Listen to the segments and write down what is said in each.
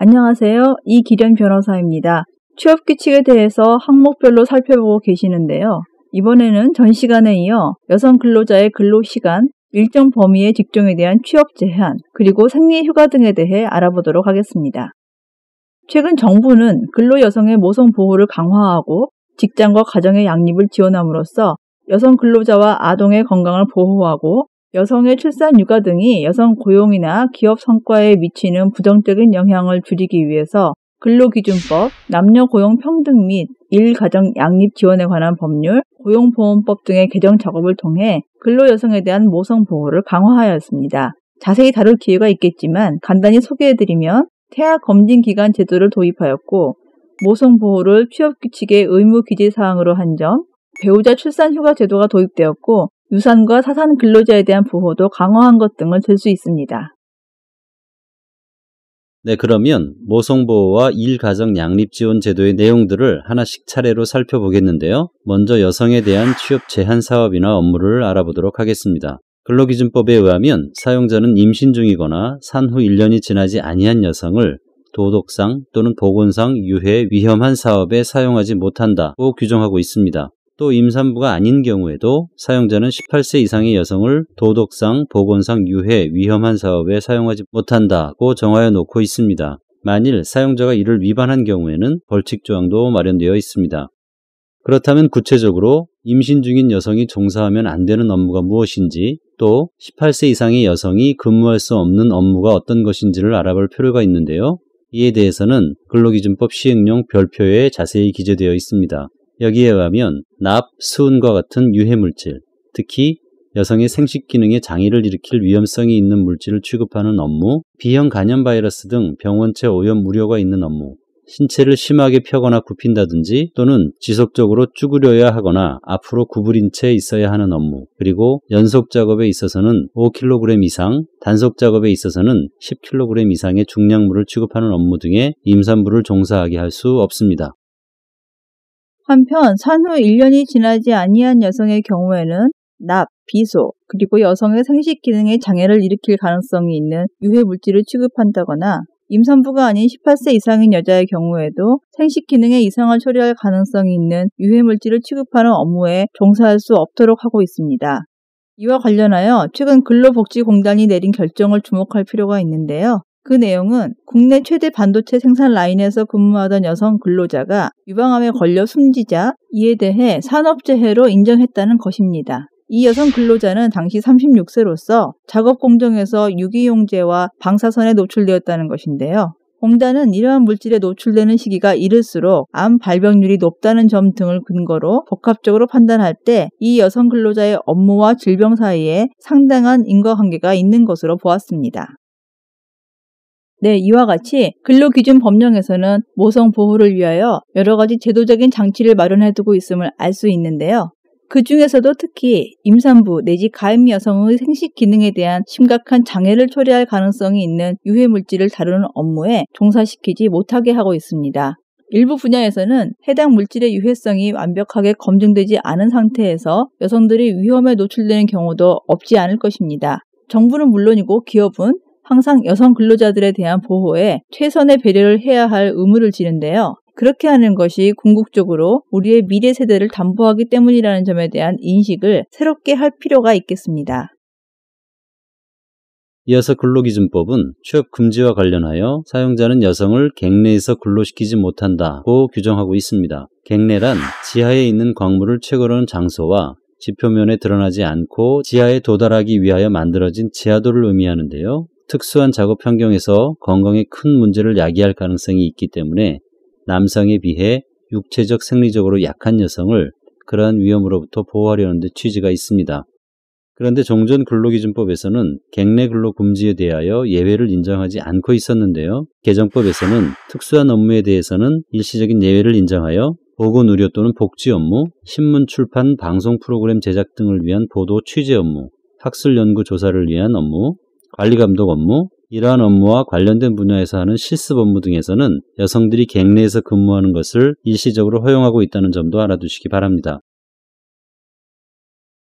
안녕하세요. 이기련 변호사입니다. 취업 규칙에 대해서 항목별로 살펴보고 계시는데요. 이번에는 전 시간에 이어 여성 근로자의 근로시간, 일정 범위의 직종에 대한 취업 제한, 그리고 생리휴가 등에 대해 알아보도록 하겠습니다. 최근 정부는 근로 여성의 모성 보호를 강화하고 직장과 가정의 양립을 지원함으로써 여성 근로자와 아동의 건강을 보호하고 여성의 출산, 육아 등이 여성 고용이나 기업 성과에 미치는 부정적인 영향을 줄이기 위해서 근로기준법, 남녀 고용 평등 및 일가정 양립 지원에 관한 법률, 고용보험법 등의 개정 작업을 통해 근로 여성에 대한 모성 보호를 강화하였습니다. 자세히 다룰 기회가 있겠지만 간단히 소개해드리면 태아 검진 기간 제도를 도입하였고 모성 보호를 취업 규칙의 의무 기재 사항으로 한 점, 배우자 출산 휴가 제도가 도입되었고 유산과 사산 근로자에 대한 보호도 강화한 것 등을 들 수 있습니다. 네, 그러면 모성보호와 일가정 양립지원 제도의 내용들을 하나씩 차례로 살펴보겠는데요. 먼저 여성에 대한 취업 제한 사업이나 업무를 알아보도록 하겠습니다. 근로기준법에 의하면 사용자는 임신 중이거나 산후 1년이 지나지 아니한 여성을 도덕상 또는 보건상 유해, 위험한 사업에 사용하지 못한다고 규정하고 있습니다. 또 임산부가 아닌 경우에도 사용자는 18세 이상의 여성을 도덕상, 보건상 유해, 위험한 사업에 사용하지 못한다고 정하여 놓고 있습니다. 만일 사용자가 이를 위반한 경우에는 벌칙 조항도 마련되어 있습니다. 그렇다면 구체적으로 임신 중인 여성이 종사하면 안 되는 업무가 무엇인지, 또 18세 이상의 여성이 근무할 수 없는 업무가 어떤 것인지를 알아볼 필요가 있는데요. 이에 대해서는 근로기준법 시행령 별표에 자세히 기재되어 있습니다. 여기에 의하면 납, 수은과 같은 유해물질, 특히 여성의 생식 기능에 장애를 일으킬 위험성이 있는 물질을 취급하는 업무, B형 간염 바이러스 등 병원체 오염 우려가 있는 업무, 신체를 심하게 펴거나 굽힌다든지 또는 지속적으로 쭈그려야 하거나 앞으로 구부린 채 있어야 하는 업무, 그리고 연속 작업에 있어서는 5kg 이상, 단속 작업에 있어서는 10kg 이상의 중량물을 취급하는 업무 등에 임산부를 종사하게 할 수 없습니다. 한편 산후 1년이 지나지 아니한 여성의 경우에는 납, 비소, 그리고 여성의 생식 기능에 장애를 일으킬 가능성이 있는 유해 물질을 취급한다거나 임산부가 아닌 18세 이상인 여자의 경우에도 생식 기능에 이상을 초래할 가능성이 있는 유해 물질을 취급하는 업무에 종사할 수 없도록 하고 있습니다. 이와 관련하여 최근 근로복지공단이 내린 결정을 주목할 필요가 있는데요. 그 내용은 국내 최대 반도체 생산 라인에서 근무하던 여성 근로자가 유방암에 걸려 숨지자 이에 대해 산업재해로 인정했다는 것입니다. 이 여성 근로자는 당시 36세로서 작업 공정에서 유기용제와 방사선에 노출되었다는 것인데요. 공단은 이러한 물질에 노출되는 시기가 이를수록 암 발병률이 높다는 점 등을 근거로 복합적으로 판단할 때 이 여성 근로자의 업무와 질병 사이에 상당한 인과관계가 있는 것으로 보았습니다. 네, 이와 같이 근로기준 법령에서는 모성 보호를 위하여 여러 가지 제도적인 장치를 마련해두고 있음을 알 수 있는데요. 그 중에서도 특히 임산부 내지 가임 여성의 생식 기능에 대한 심각한 장애를 초래할 가능성이 있는 유해 물질을 다루는 업무에 종사시키지 못하게 하고 있습니다. 일부 분야에서는 해당 물질의 유해성이 완벽하게 검증되지 않은 상태에서 여성들이 위험에 노출되는 경우도 없지 않을 것입니다. 정부는 물론이고 기업은 항상 여성 근로자들에 대한 보호에 최선의 배려를 해야 할 의무를 지는데요. 그렇게 하는 것이 궁극적으로 우리의 미래 세대를 담보하기 때문이라는 점에 대한 인식을 새롭게 할 필요가 있겠습니다. 이어서 근로기준법은 취업 금지와 관련하여 사용자는 여성을 객내에서 근로시키지 못한다고 규정하고 있습니다. 객내란 지하에 있는 광물을 채굴하는 장소와 지표면에 드러나지 않고 지하에 도달하기 위하여 만들어진 지하도를 의미하는데요. 특수한 작업 환경에서 건강에 큰 문제를 야기할 가능성이 있기 때문에 남성에 비해 육체적, 생리적으로 약한 여성을 그러한 위험으로부터 보호하려는 데 취지가 있습니다. 그런데 종전 근로기준법에서는 객내 근로 금지에 대하여 예외를 인정하지 않고 있었는데요. 개정법에서는 특수한 업무에 대해서는 일시적인 예외를 인정하여 보건 의료 또는 복지 업무, 신문 출판, 방송 프로그램 제작 등을 위한 보도 취재 업무, 학술 연구 조사를 위한 업무, 관리 감독 업무, 이러한 업무와 관련된 분야에서 하는 실습 업무 등에서는 여성들이 객내에서 근무하는 것을 일시적으로 허용하고 있다는 점도 알아두시기 바랍니다.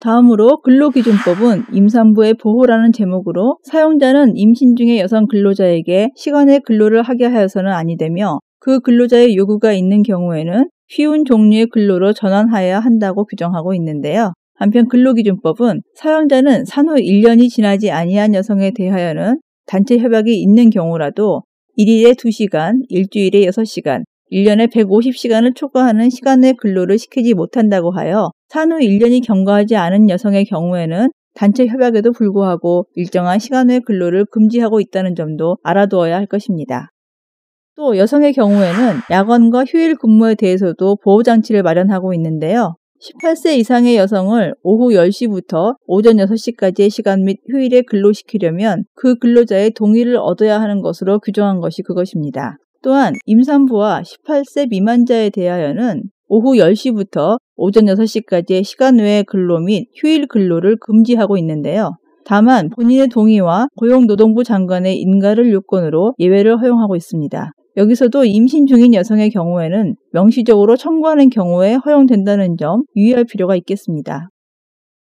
다음으로 근로기준법은 임산부의 보호라는 제목으로 사용자는 임신 중의 여성 근로자에게 시간의 근로를 하게 하여서는 아니 되며 그 근로자의 요구가 있는 경우에는 쉬운 종류의 근로로 전환하여야 한다고 규정하고 있는데요. 한편 근로기준법은 사용자는 산후 1년이 지나지 아니한 여성에 대하여는 단체 협약이 있는 경우라도 1일에 2시간, 일주일에 6시간, 1년에 150시간을 초과하는 시간의 근로를 시키지 못한다고 하여 산후 1년이 경과하지 않은 여성의 경우에는 단체 협약에도 불구하고 일정한 시간의 근로를 금지하고 있다는 점도 알아두어야 할 것입니다. 또 여성의 경우에는 야간과 휴일 근무에 대해서도 보호장치를 마련하고 있는데요. 18세 이상의 여성을 오후 10시부터 오전 6시까지의 시간 및 휴일에 근로시키려면 그 근로자의 동의를 얻어야 하는 것으로 규정한 것이 그것입니다. 또한 임산부와 18세 미만자에 대하여는 오후 10시부터 오전 6시까지의 시간 외의 근로 및 휴일 근로를 금지하고 있는데요. 다만 본인의 동의와 고용노동부 장관의 인가를 요건으로 예외를 허용하고 있습니다. 여기서도 임신 중인 여성의 경우에는 명시적으로 청구하는 경우에 허용된다는 점 유의할 필요가 있겠습니다.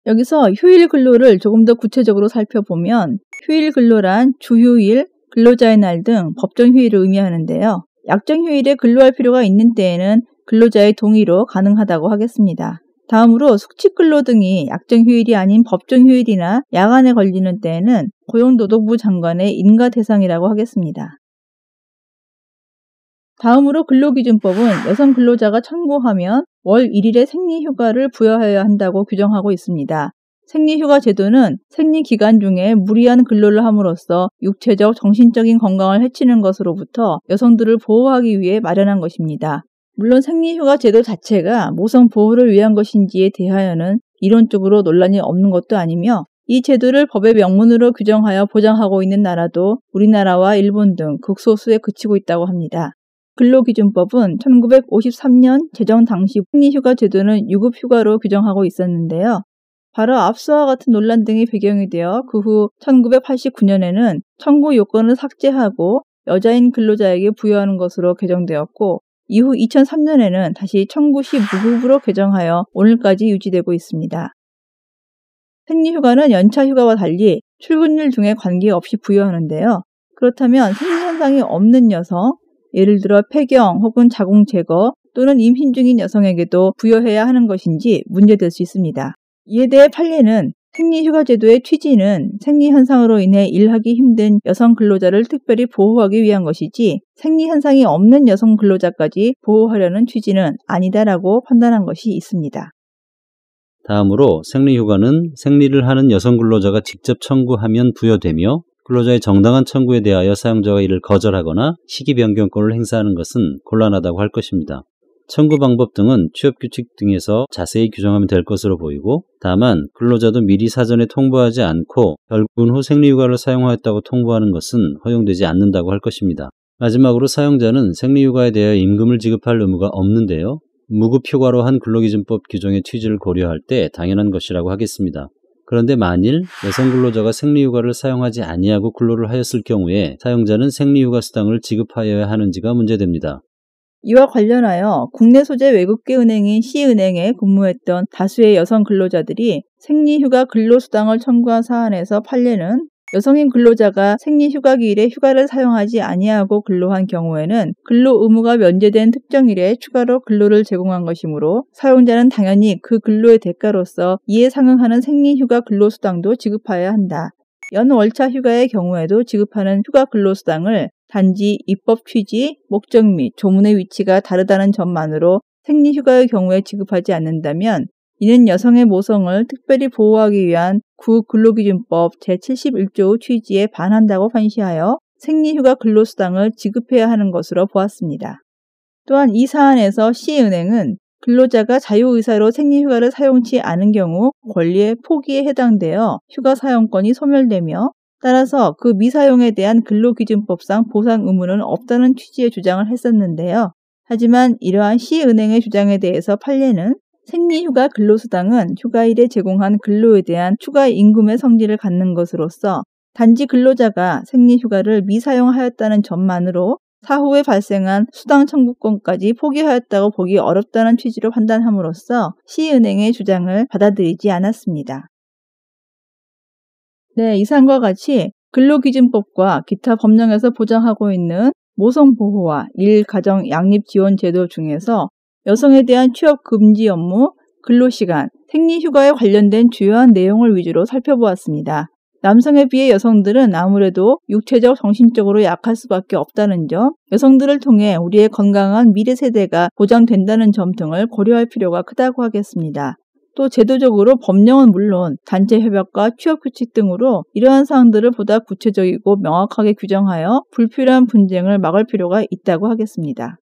여기서 휴일 근로를 조금 더 구체적으로 살펴보면 휴일 근로란 주휴일, 근로자의 날 등 법정 휴일을 의미하는데요. 약정 휴일에 근로할 필요가 있는 때에는 근로자의 동의로 가능하다고 하겠습니다. 다음으로 숙직 근로 등이 약정 휴일이 아닌 법정 휴일이나 야간에 걸리는 때에는 고용노동부 장관의 인가 대상이라고 하겠습니다. 다음으로 근로기준법은 여성 근로자가 청구하면 월 1일의 생리휴가를 부여하여야 한다고 규정하고 있습니다. 생리휴가 제도는 생리기간 중에 무리한 근로를 함으로써 육체적, 정신적인 건강을 해치는 것으로부터 여성들을 보호하기 위해 마련한 것입니다. 물론 생리휴가 제도 자체가 모성 보호를 위한 것인지에 대하여는 이론적으로 논란이 없는 것도 아니며 이 제도를 법의 명문으로 규정하여 보장하고 있는 나라도 우리나라와 일본 등 극소수에 그치고 있다고 합니다. 근로기준법은 1953년 제정 당시 생리휴가 제도는 유급휴가로 규정하고 있었는데요. 바로 앞서와 같은 논란 등이 배경이 되어 그 후 1989년에는 청구 요건을 삭제하고 여자인 근로자에게 부여하는 것으로 개정되었고 이후 2003년에는 다시 청구 시 무급으로 개정하여 오늘까지 유지되고 있습니다. 생리휴가는 연차휴가와 달리 출근일 등에 관계없이 부여하는데요. 그렇다면 생리현상이 없는 여성, 예를 들어 폐경 혹은 자궁 제거 또는 임신 중인 여성에게도 부여해야 하는 것인지 문제될 수 있습니다. 이에 대해 판례는 생리휴가 제도의 취지는 생리현상으로 인해 일하기 힘든 여성 근로자를 특별히 보호하기 위한 것이지 생리현상이 없는 여성 근로자까지 보호하려는 취지는 아니다라고 판단한 것이 있습니다. 다음으로 생리휴가는 생리를 하는 여성 근로자가 직접 청구하면 부여되며 근로자의 정당한 청구에 대하여 사용자가 이를 거절하거나 시기 변경권을 행사하는 것은 곤란하다고 할 것입니다. 청구 방법 등은 취업규칙 등에서 자세히 규정하면 될 것으로 보이고 다만 근로자도 미리 사전에 통보하지 않고 결군 후 생리휴가를 사용하였다고 통보하는 것은 허용되지 않는다고 할 것입니다. 마지막으로 사용자는 생리휴가에 대하여 임금을 지급할 의무가 없는데요. 무급휴가로 한 근로기준법 규정의 취지를 고려할 때 당연한 것이라고 하겠습니다. 그런데 만일 여성 근로자가 생리휴가를 사용하지 아니하고 근로를 하였을 경우에 사용자는 생리휴가 수당을 지급하여야 하는지가 문제됩니다. 이와 관련하여 국내 소재 외국계 은행인 C은행에 근무했던 다수의 여성 근로자들이 생리휴가 근로수당을 청구한 사안에서 판례는 여성인 근로자가 생리휴가기일에 휴가를 사용하지 아니하고 근로한 경우에는 근로 의무가 면제된 특정일에 추가로 근로를 제공한 것이므로 사용자는 당연히 그 근로의 대가로서 이에 상응하는 생리휴가 근로수당도 지급하여야 한다. 연월차 휴가의 경우에도 지급하는 휴가 근로수당을 단지 입법 취지, 목적 및 조문의 위치가 다르다는 점만으로 생리휴가의 경우에 지급하지 않는다면 이는 여성의 모성을 특별히 보호하기 위한 근로기준법 제71조 취지에 반한다고 판시하여 생리휴가 근로수당을 지급해야 하는 것으로 보았습니다. 또한 이 사안에서 C은행은 근로자가 자유의사로 생리휴가를 사용치 않은 경우 권리의 포기에 해당되어 휴가 사용권이 소멸되며 따라서 그 미사용에 대한 근로기준법상 보상 의무는 없다는 취지의 주장을 했었는데요. 하지만 이러한 C은행의 주장에 대해서 판례는 생리휴가 근로수당은 휴가일에 제공한 근로에 대한 추가 임금의 성질을 갖는 것으로서 단지 근로자가 생리휴가를 미사용하였다는 점만으로 사후에 발생한 수당 청구권까지 포기하였다고 보기 어렵다는 취지로 판단함으로써 시은행의 주장을 받아들이지 않았습니다. 네, 이상과 같이 근로기준법과 기타 법령에서 보장하고 있는 모성보호와 일가정 양립지원 제도 중에서 여성에 대한 취업 금지 업무, 근로시간, 생리휴가에 관련된 주요한 내용을 위주로 살펴보았습니다. 남성에 비해 여성들은 아무래도 육체적, 정신적으로 약할 수밖에 없다는 점, 여성들을 통해 우리의 건강한 미래 세대가 보장된다는 점 등을 고려할 필요가 크다고 하겠습니다. 또 제도적으로 법령은 물론 단체 협약과 취업 규칙 등으로 이러한 사항들을 보다 구체적이고 명확하게 규정하여 불필요한 분쟁을 막을 필요가 있다고 하겠습니다.